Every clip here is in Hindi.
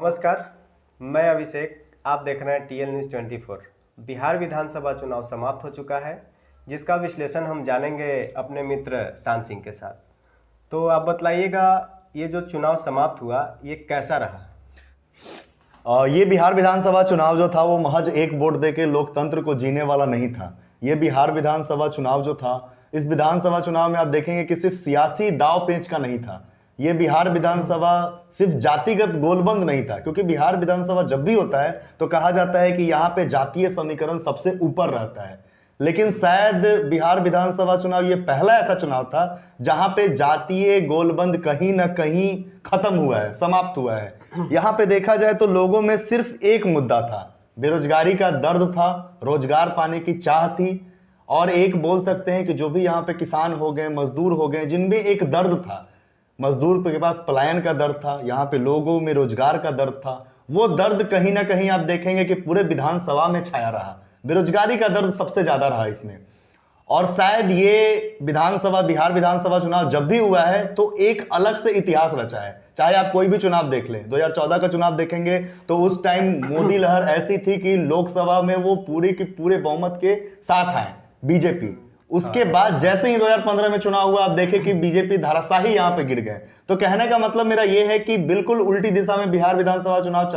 नमस्कार, मैं अभिषेक। आप देख रहे हैं टीएल न्यूज़ 24। बिहार विधानसभा चुनाव समाप्त हो चुका है, जिसका विश्लेषण हम जानेंगे अपने मित्र शान सिंह के साथ। तो आप बतलाइएगा, ये जो चुनाव समाप्त हुआ ये कैसा रहा? ये बिहार विधानसभा चुनाव जो था वो महज एक वोट देके लोकतंत्र को जीने वाला नहीं था। ये बिहार विधानसभा चुनाव जो था, इस विधानसभा चुनाव में आप देखेंगे कि सिर्फ सियासी दाव पेंच का नहीं था। ये बिहार विधानसभा सिर्फ जातिगत गोलबंद नहीं था, क्योंकि बिहार विधानसभा जब भी होता है तो कहा जाता है कि यहाँ पे जातीय समीकरण सबसे ऊपर रहता है। लेकिन शायद बिहार विधानसभा चुनाव ये पहला ऐसा चुनाव था जहां पे जातीय गोलबंद कहीं ना कहीं खत्म हुआ है, समाप्त हुआ है। यहां पे देखा जाए तो लोगों में सिर्फ एक मुद्दा था, बेरोजगारी का दर्द था, रोजगार पाने की चाह थी, और एक बोल सकते हैं कि जो भी यहाँ पे किसान हो गए, मजदूर हो गए, जिनमें एक दर्द था। मजदूर के पास पलायन का दर्द था, यहाँ पे लोगों में रोजगार का दर्द था। वो दर्द कहीं ना कहीं आप देखेंगे कि पूरे विधानसभा में छाया रहा। बेरोजगारी का दर्द सबसे ज्यादा रहा इसमें। और शायद ये बिहार विधानसभा चुनाव जब भी हुआ है तो एक अलग से इतिहास रचा है। चाहे आप कोई भी चुनाव देख लें, 2014 का चुनाव देखेंगे तो उस टाइम मोदी लहर ऐसी थी कि लोकसभा में वो पूरे के पूरे बहुमत के साथ आए बीजेपी। उसके बाद जैसे ही 2015 में चुनाव हुआ, आप देखें कि बीजेपी धराशाही यहां पे गिर गए। तो कहने का मतलब मेरा यह है कि बिल्कुल उल्टी दिशा में बिहार विधानसभा चुनाव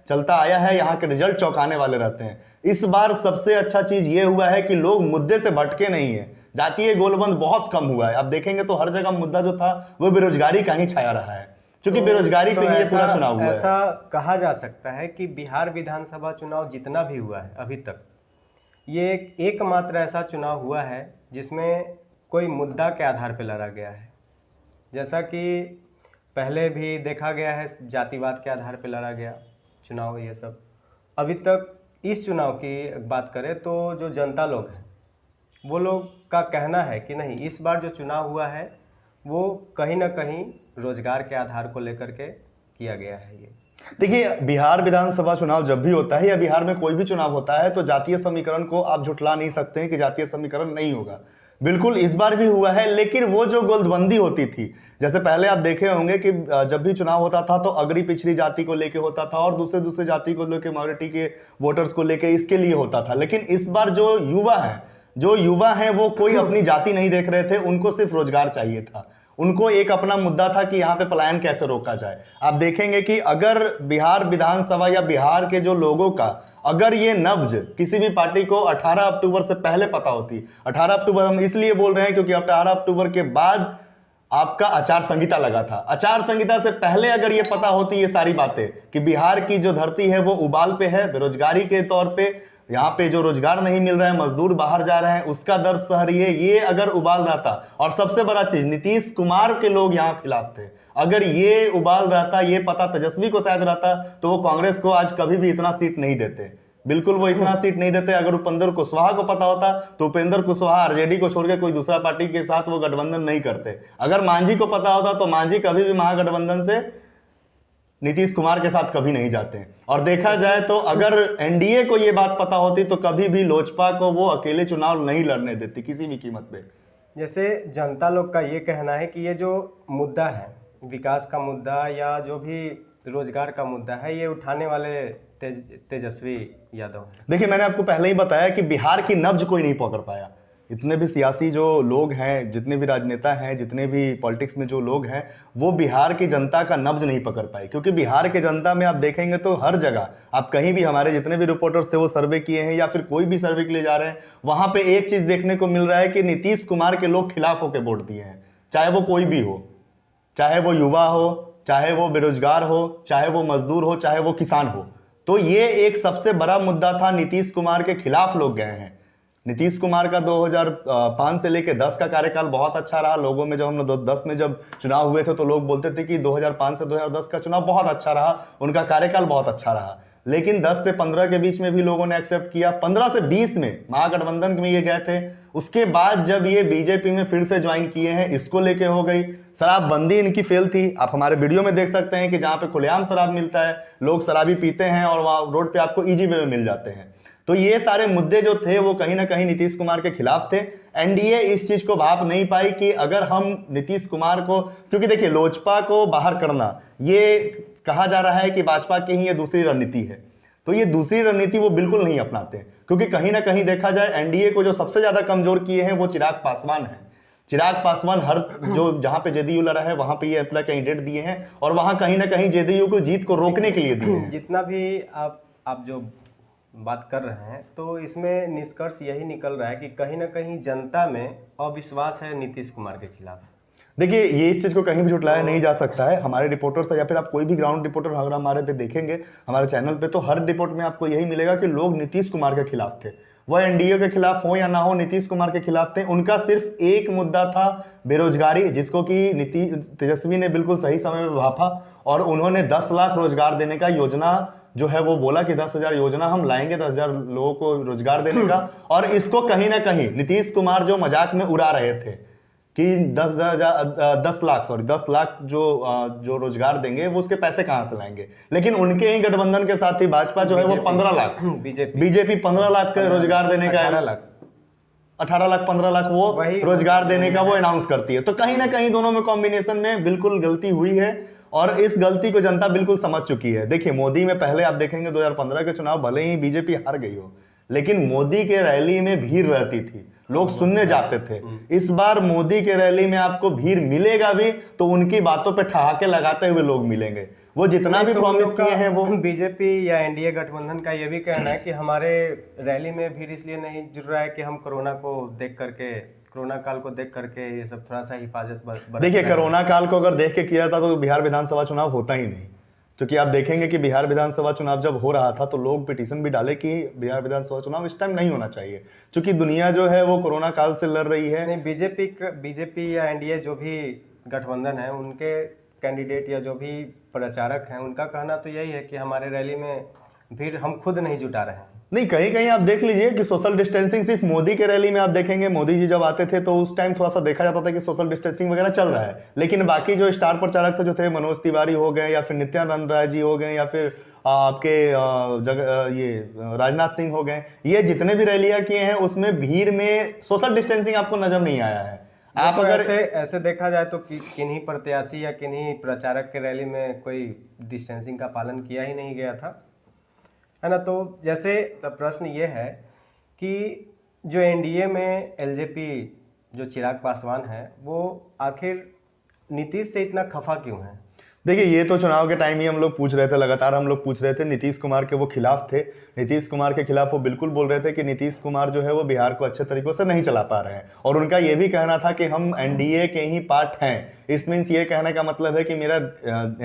चलता आया है। यहाँ के रिजल्ट चौंकाने वाले रहते हैं। इस बार सबसे अच्छा चीज ये हुआ है कि लोग मुद्दे से भटके नहीं है, जातीय गोलबंद बहुत कम हुआ है। आप देखेंगे तो हर जगह मुद्दा जो था वो बेरोजगारी का ही छाया रहा है, क्योंकि बेरोजगारी पे ही पूरा चुनाव हुआ है। ऐसा कहा जा सकता है कि बिहार विधानसभा चुनाव जितना भी हुआ है अभी तक, ये एकमात्र ऐसा चुनाव हुआ है जिसमें कोई मुद्दा के आधार पर लड़ा गया है। जैसा कि पहले भी देखा गया है, जातिवाद के आधार पर लड़ा गया चुनाव। ये सब अभी तक इस चुनाव की बात करें तो जो जनता लोग हैं वो लोग का कहना है कि नहीं, इस बार जो चुनाव हुआ है वो कहीं ना कहीं रोजगार के आधार को लेकर के किया गया है। ये देखिए, बिहार विधानसभा चुनाव जब भी होता है या बिहार में कोई भी चुनाव होता है तो जातीय समीकरण को आप झुठला नहीं सकते हैं कि जातीय समीकरण नहीं होगा। बिल्कुल इस बार भी हुआ है, लेकिन वो जो गोलबंदी होती थी, जैसे पहले आप देखे होंगे कि जब भी चुनाव होता था तो अगड़ी पिछड़ी जाति को लेके होता था और दूसरे जाति को लेके, माइनॉरिटी के वोटर्स को लेके, इसके लिए होता था। लेकिन इस बार जो युवा हैं वो कोई अपनी जाति नहीं देख रहे थे, उनको सिर्फ रोजगार चाहिए था। उनको एक अपना मुद्दा था कि यहाँ पे पलायन कैसे रोका जाए। आप देखेंगे कि अगर बिहार विधानसभा या बिहार के जो लोगों का अगर ये नब्ज किसी भी पार्टी को 18 अक्टूबर से पहले पता होती, 18 अक्टूबर हम इसलिए बोल रहे हैं क्योंकि 18 अक्टूबर के बाद आपका आचार संहिता लगा था। आचार संहिता से पहले अगर ये पता होती ये सारी बातें कि बिहार की जो धरती है वो उबाल पे है, बेरोजगारी के तौर पे यहाँ पे जो रोजगार नहीं मिल रहा है, मजदूर बाहर जा रहे हैं, उसका दर्द सह रही है, ये अगर उबाल रहता, और सबसे बड़ा चीज नीतीश कुमार के लोग यहाँ खिलाफ थे, अगर ये उबाल रहता, ये पता तेजस्वी को शायद रहता तो वो कांग्रेस को आज कभी भी इतना सीट नहीं देते। बिल्कुल वो इतना सीट नहीं देते। अगर उपेंद्र कुशवाहा को पता होता तो उपेंद्र कुशवाहा आरजेडी को छोड़ के कोई दूसरा पार्टी के साथ वो गठबंधन नहीं करते। अगर मांझी को पता होता तो मांझी कभी भी महागठबंधन से नीतीश कुमार के साथ कभी नहीं जाते। और देखा जाए तो अगर एनडीए को ये बात पता होती तो कभी भी लोजपा को वो अकेले चुनाव नहीं लड़ने देती किसी भी कीमत पे। जैसे जनता लोग का ये कहना है कि ये जो मुद्दा है, विकास का मुद्दा या जो भी रोजगार का मुद्दा है, ये उठाने वाले तेजस्वी यादव हैं। देखिए, मैंने आपको पहले ही बताया कि बिहार की नब्ज कोई नहीं पकड़ पाया। इतने भी सियासी जो लोग हैं, जितने भी राजनेता हैं, जितने भी पॉलिटिक्स में जो लोग हैं, वो बिहार की जनता का नब्ज नहीं पकड़ पाए। क्योंकि बिहार के जनता में आप देखेंगे तो हर जगह, आप कहीं भी, हमारे जितने भी रिपोर्टर्स थे वो सर्वे किए हैं या फिर कोई भी सर्वे के लिए जा रहे हैं, वहां पे एक चीज देखने को मिल रहा है कि नीतीश कुमार के लोग खिलाफ होकर वोट दिए हैं। चाहे वो कोई भी हो, चाहे वो युवा हो, चाहे वो बेरोजगार हो, चाहे वो मजदूर हो, चाहे वो किसान हो। तो ये एक सबसे बड़ा मुद्दा था, नीतीश कुमार के खिलाफ लोग गए हैं। नीतीश कुमार का 2005 से लेकर 10 का कार्यकाल बहुत अच्छा रहा। लोगों में जब हम लोग 10 में जब चुनाव हुए थे तो लोग बोलते थे कि 2005 से 2010 का चुनाव बहुत अच्छा रहा, उनका कार्यकाल बहुत अच्छा रहा। लेकिन 10 से 15 के बीच में भी लोगों ने एक्सेप्ट किया। 15 से 20 में महागठबंधन में ये गए थे। उसके बाद जब ये बीजेपी में फिर से ज्वाइन किए हैं, इसको लेके हो गई। शराबबंदी इनकी फेल थी। आप हमारे वीडियो में देख सकते हैं कि जहां पे खुलेआम शराब मिलता है, लोग शराबी पीते हैं और वहां रोड पे आपको इजी वे में मिल जाते हैं। तो ये सारे मुद्दे जो थे वो कहीं ना कहीं नीतीश कुमार के खिलाफ थे। एनडीए इस चीज को भाप नहीं पाई कि अगर हम नीतीश कुमार को, क्योंकि देखिए लोजपा को बाहर करना ये कहा जा रहा है कि भाजपा की ही ये दूसरी रणनीति है। तो ये दूसरी रणनीति वो बिल्कुल नहीं अपनाते, क्योंकि कहीं ना कहीं देखा जाए एनडीए को जो सबसे ज्यादा कमजोर किए हैं वो चिराग पासवान है। चिराग पासवान हर जो जहां पे जेडीयू लड़ा है वहां पे ये अपना कैंडिडेट दिए हैं और वहां कहीं ना कहीं जेडीयू को जीत को रोकने के लिए दिए हैं। जितना भी आप जो बात कर रहे हैं तो इसमें निष्कर्ष यही निकल रहा है कि कहीं ना कहीं जनता में अविश्वास है नीतीश कुमार के खिलाफ। देखिए, ये इस चीज को कहीं भी झुटलाया नहीं जा सकता है। हमारे रिपोर्टर से या फिर आप कोई भी ग्राउंड रिपोर्टर अगर हमारे पे देखेंगे हमारे चैनल पे, तो हर रिपोर्ट में आपको यही मिलेगा कि लोग नीतीश कुमार के खिलाफ थे। वह एनडीए के खिलाफ हो या ना हो, नीतीश कुमार के खिलाफ थे। उनका सिर्फ एक मुद्दा था बेरोजगारी, जिसको कि तेजस्वी ने बिल्कुल सही समय में भापा और उन्होंने 10 लाख रोजगार देने का योजना जो है वो बोला कि 10,000 योजना हम लाएंगे, 10,000 लोगों को रोजगार देने का। और इसको कहीं ना कहीं नीतीश कुमार जो मजाक में उड़ा रहे थे कि 10 लाख जो रोजगार देंगे वो उसके पैसे कहां से लाएंगे, लेकिन उनके ही गठबंधन के साथ ही भाजपा जो है वो 15 लाख बीजेपी 15 लाख का रोजगार देने का 18 लाख 15 लाख वो रोजगार देने का वो अनाउंस करती है। तो कहीं ना कहीं दोनों में कॉम्बिनेशन में बिल्कुल गलती हुई है और इस गलती को जनता बिल्कुल समझ चुकी है। देखिए, मोदी में पहले आप देखेंगे 2015 के चुनाव भले ही बीजेपी हार गई हो, लेकिन मोदी के रैली में भीड़ रहती थी, लोग सुनने जाते थे। इस बार मोदी के रैली में आपको भीड़ मिलेगा भी तो उनकी बातों पे ठहाके लगाते हुए लोग मिलेंगे। वो जितना भी प्रॉमिस किए हैं वो बीजेपी या एनडीए गठबंधन का ये भी कहना है कि हमारे रैली में भीड़ इसलिए नहीं जुड़ रहा है कि हम कोरोना काल को देख करके ये सब थोड़ा सा हिफाजत देखिए, कोरोना काल को अगर देख के किया था तो बिहार विधानसभा चुनाव होता ही नहीं। क्योंकि आप देखेंगे कि बिहार विधानसभा चुनाव जब हो रहा था तो लोग पिटीशन भी डाले कि बिहार विधानसभा चुनाव इस टाइम नहीं होना चाहिए, क्योंकि दुनिया जो है वो कोरोना काल से लड़ रही है। नहीं, बीजेपी या एनडीए जो भी गठबंधन है उनके कैंडिडेट या जो भी प्रचारक हैं उनका कहना तो यही है कि हमारे रैली में भीड़ हम खुद नहीं जुटा रहे हैं। नहीं, कहीं कहीं आप देख लीजिए कि सोशल डिस्टेंसिंग सिर्फ मोदी के रैली में आप देखेंगे, मोदी जी जब आते थे तो उस टाइम थोड़ा सा देखा जाता था कि सोशल डिस्टेंसिंग वगैरह चल रहा है, लेकिन बाकी जो स्टार प्रचारक थे जो थे मनोज तिवारी हो गए या फिर नित्यानंद राय जी हो गए या फिर आपके ये राजनाथ सिंह हो गए, ये जितने भी रैलियां किए हैं उसमें भीड़ में सोशल डिस्टेंसिंग आपको नजर नहीं आया है। आप तो अगर ऐसे देखा जाए तो किन्हीं प्रत्याशी या किन्हीं प्रचारक के रैली में कोई डिस्टेंसिंग का पालन किया ही नहीं गया था, है ना। तो जैसे प्रश्न ये है कि जो एनडीए में एलजेपी जो चिराग पासवान है वो आखिर नीतीश से इतना खफा क्यों है? देखिए, ये तो चुनाव के टाइम ही हम लोग पूछ रहे थे, लगातार हम लोग पूछ रहे थे। नीतीश कुमार के वो खिलाफ थे, नीतीश कुमार के खिलाफ वो बिल्कुल बोल रहे थे कि नीतीश कुमार जो है वो बिहार को अच्छे तरीकों से नहीं चला पा रहे हैं और उनका ये भी कहना था कि हम एनडीए के ही पार्ट हैं। इस मीन्स ये कहने का मतलब है कि मेरा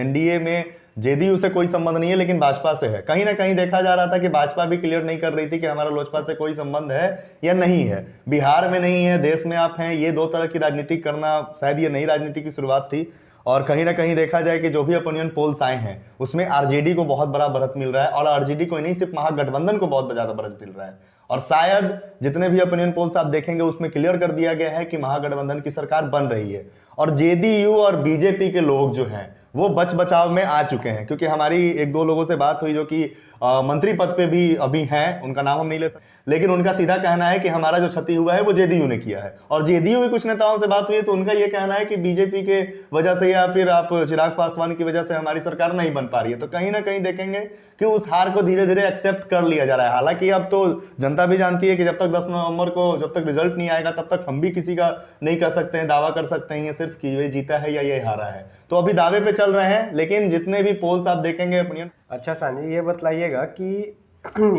एनडीए में जेडीयू से कोई संबंध नहीं है लेकिन भाजपा से है। कहीं ना कहीं देखा जा रहा था कि भाजपा भी क्लियर नहीं कर रही थी कि हमारा लोजपा से कोई संबंध है या नहीं है। बिहार में नहीं है, देश में आप हैं, ये दो तरह की राजनीति करना शायद ये नई राजनीति की शुरुआत थी। और कहीं ना कहीं देखा जाए कि जो भी ओपिनियन पोल्स आए हैं उसमें आरजेडी को बहुत बड़ा बढ़त मिल रहा है और आरजेडी को नहीं सिर्फ महागठबंधन को बहुत ज्यादा बढ़त मिल रहा है। और शायद जितने भी ओपिनियन पोल्स आप देखेंगे उसमें क्लियर कर दिया गया है कि महागठबंधन की सरकार बन रही है और जेडीयू और बीजेपी के लोग जो हैं वो बच बचाव में आ चुके हैं। क्योंकि हमारी एक दो लोगों से बात हुई जो कि मंत्री पद पे भी अभी हैं, उनका नाम हम नहीं ले सकते, लेकिन उनका सीधा कहना है कि हमारा जो क्षति हुआ है वो जेडीयू ने किया है। और जेडीयू के कुछ नेताओं से बात हुई है तो उनका ये कहना है कि बीजेपी के वजह से या फिर आप चिराग पासवान की वजह से हमारी सरकार नहीं बन पा रही है। तो कहीं ना कहीं देखेंगे कि उस हार को धीरे धीरे एक्सेप्ट कर लिया जा रहा है। हालांकि अब तो जनता भी जानती है कि जब तक 10 नवंबर को जब तक रिजल्ट नहीं आएगा तब तक हम भी किसी का नहीं कर सकते हैं, दावा कर सकते हैं सिर्फ कि ये जीता है या ये हारा है। तो अभी दावे पे चल रहे हैं, लेकिन जितने भी पोल्स आप देखेंगे ओपिनियन। अच्छा सांजी, ये बतलाइएगा कि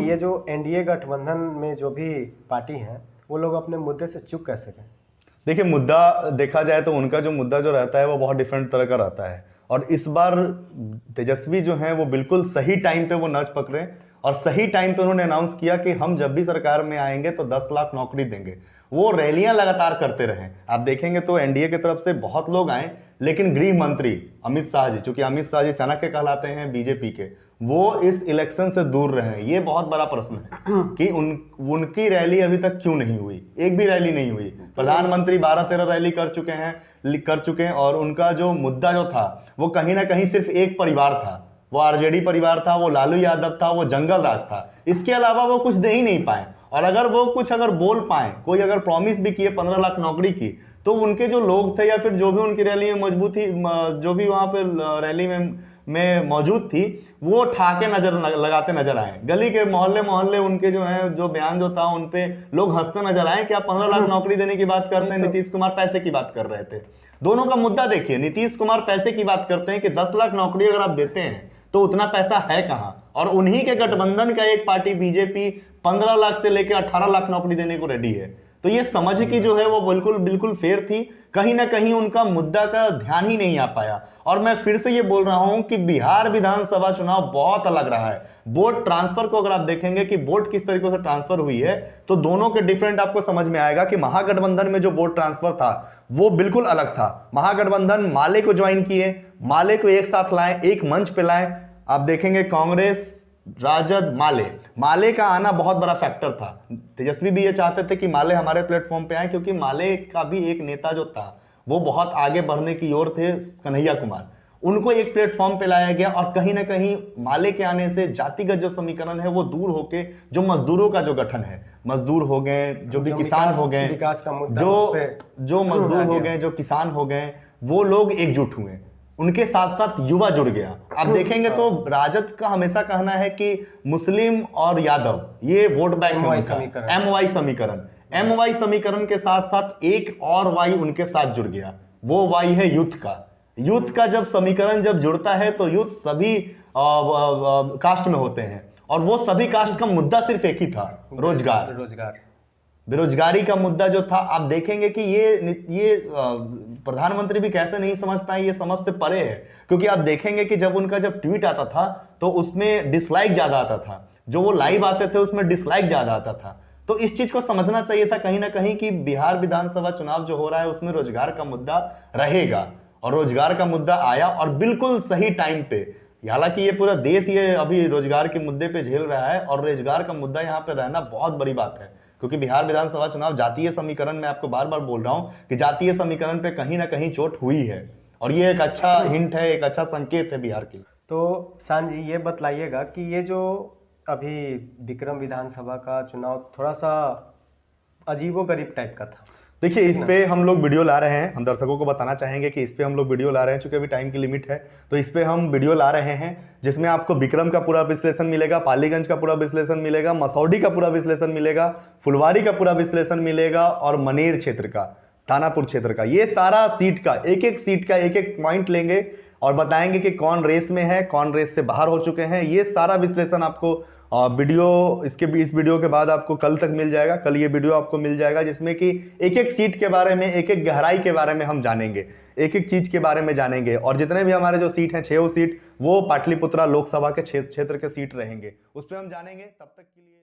ये जो एनडीए गठबंधन में जो भी पार्टी हैं वो लोग अपने मुद्दे से चूक कैसे गए? देखिए, मुद्दा देखा जाए तो उनका जो मुद्दा जो रहता है वो बहुत डिफरेंट तरह का रहता है और इस बार तेजस्वी जो हैं वो बिल्कुल सही टाइम पे वो नच पकड़े और सही टाइम पे उन्होंने अनाउंस किया कि हम जब भी सरकार में आएंगे तो 10 लाख नौकरी देंगे। वो रैलियां लगातार करते रहे। आप देखेंगे तो एनडीए की तरफ से बहुत लोग आए, लेकिन गृह मंत्री अमित शाह जी, चूंकि अमित शाह जी चाणक्य कहलाते हैं बीजेपी के, वो इस इलेक्शन से दूर रहे। ये बहुत बड़ा प्रश्न है कि उनकी रैली अभी तक क्यों नहीं हुई, एक भी रैली नहीं हुई। प्रधानमंत्री 12-13 रैली कर चुके हैं और उनका जो मुद्दा जो था वो कहीं ना कहीं सिर्फ एक परिवार था, वो आरजेडी परिवार था, वो लालू यादव था, वो जंगल राज था। इसके अलावा वो कुछ दे ही नहीं पाए। और अगर वो कुछ अगर बोल पाए, कोई अगर प्रॉमिस भी किए 15 लाख नौकरी की, तो उनके जो लोग थे या फिर जो भी उनकी रैली में मजबूत थी, जो भी वहां पे रैली में मौजूद थी, वो ठाके लगाते नजर आए। गली के मोहल्ले मोहल्ले उनके जो है जो बयान जो था उन पे लोग हंसते नजर आए कि आप 15 लाख नौकरी देने की बात करते हैं, नीतीश कुमार पैसे की बात कर रहे थे। दोनों का मुद्दा देखिए, नीतीश कुमार पैसे की बात करते हैं कि 10 लाख नौकरी अगर आप देते हैं तो उतना पैसा है कहां, और उन्हीं के गठबंधन का एक पार्टी बीजेपी 15 लाख से लेकर 18 लाख नौकरी देने को रेडी है। तो ये समझ की जो है वो बिल्कुल फेयर थी। कहीं ना कहीं उनका मुद्दा का ध्यान ही नहीं आ पाया। और मैं फिर से ये बोल रहा हूं कि बिहार विधानसभा चुनाव बहुत अलग रहा है। वोट ट्रांसफर को अगर आप देखेंगे कि वोट किस तरीके से ट्रांसफर हुई है, तो दोनों के डिफरेंट आपको समझ में आएगा कि महागठबंधन में जो वोट ट्रांसफर था वो बिल्कुल अलग था। महागठबंधन माले को ज्वाइन किए, माले को एक साथ लाए, एक मंच पे लाए। आप देखेंगे कांग्रेस, राजद, माले का आना बहुत बड़ा फैक्टर था। तेजस्वी भी ये चाहते थे कि माले हमारे प्लेटफॉर्म पे आए, क्योंकि माले का भी एक नेता जो था वो बहुत आगे बढ़ने की ओर थे, कन्हैया कुमार। उनको एक प्लेटफॉर्म पे लाया गया और कहीं ना कहीं माले के आने से जातिगत जो समीकरण है वो दूर होके जो मजदूरों का जो गठन है, मजदूर हो गए, जो भी किसान हो गए, विकास का मुद्दा जो मजदूर हो गए, जो किसान हो गए, वो लोग एकजुट हुए। उनके साथ साथ युवा जुड़ गया। आप देखेंगे तो राजद का हमेशा कहना है कि मुस्लिम और यादव ये वोट बैंक है, एमवाई समीकरण के साथ साथ एक और वाई उनके साथ जुड़ गया, वो वाई है यूथ का। यूथ का जब समीकरण जब जुड़ता है तो यूथ सभी कास्ट में होते हैं, और वो सभी कास्ट का मुद्दा सिर्फ एक ही था, रोजगार। बेरोजगारी का मुद्दा जो था, आप देखेंगे कि ये प्रधानमंत्री भी कैसे नहीं समझ पाए, ये समझ से परे है। क्योंकि आप देखेंगे कि जब उनका जब ट्वीट आता था तो उसमें डिसलाइक ज्यादा आता था, जो वो लाइव आते थे उसमें डिसलाइक ज्यादा आता था। तो इस चीज को समझना चाहिए था कहीं ना कहीं कि बिहार विधानसभा चुनाव जो हो रहा है उसमें रोजगार का मुद्दा रहेगा, और रोजगार का मुद्दा आया और बिल्कुल सही टाइम पे। हालांकि ये पूरा देश ये अभी रोजगार के मुद्दे पे झेल रहा है, और रोजगार का मुद्दा यहाँ पे रहना बहुत बड़ी बात है। क्योंकि बिहार विधानसभा चुनाव जातीय समीकरण में, आपको बार बार बोल रहा हूं कि जातीय समीकरण पे कहीं ना कहीं चोट हुई है, और ये एक अच्छा हिंट है, एक अच्छा संकेत है बिहार के लिए। तो शान जी ये बतलाइएगा कि ये जो अभी विक्रम विधानसभा का चुनाव थोड़ा सा अजीबोगरीब टाइप का था। देखिए, इस पे हम लोग वीडियो ला रहे हैं, हम दर्शकों को बताना चाहेंगे कि इस पे हम लोग वीडियो ला रहे हैं, चूंकि अभी टाइम की लिमिट है तो इस पे हम वीडियो ला रहे हैं, जिसमें आपको विक्रम का पूरा विश्लेषण मिलेगा, पालीगंज का पूरा विश्लेषण मिलेगा, मसौडी का पूरा विश्लेषण मिलेगा, फुलवारी का पूरा विश्लेषण मिलेगा, और मनेर क्षेत्र का, थानापुर क्षेत्र का, ये सारा सीट का एक एक सीट का एक एक पॉइंट लेंगे और बताएंगे कि कौन रेस में है, कौन रेस से बाहर हो चुके हैं। ये सारा विश्लेषण आपको वीडियो इस वीडियो के बाद आपको कल तक मिल जाएगा। कल ये वीडियो आपको मिल जाएगा, जिसमें कि एक एक सीट के बारे में, एक एक गहराई के बारे में हम जानेंगे, एक एक चीज के बारे में जानेंगे। और जितने भी हमारे जो सीट हैं, 6 सीट, वो पाटलिपुत्रा लोकसभा के क्षेत्र के सीट रहेंगे, उस पर हम जानेंगे। तब तक के लिए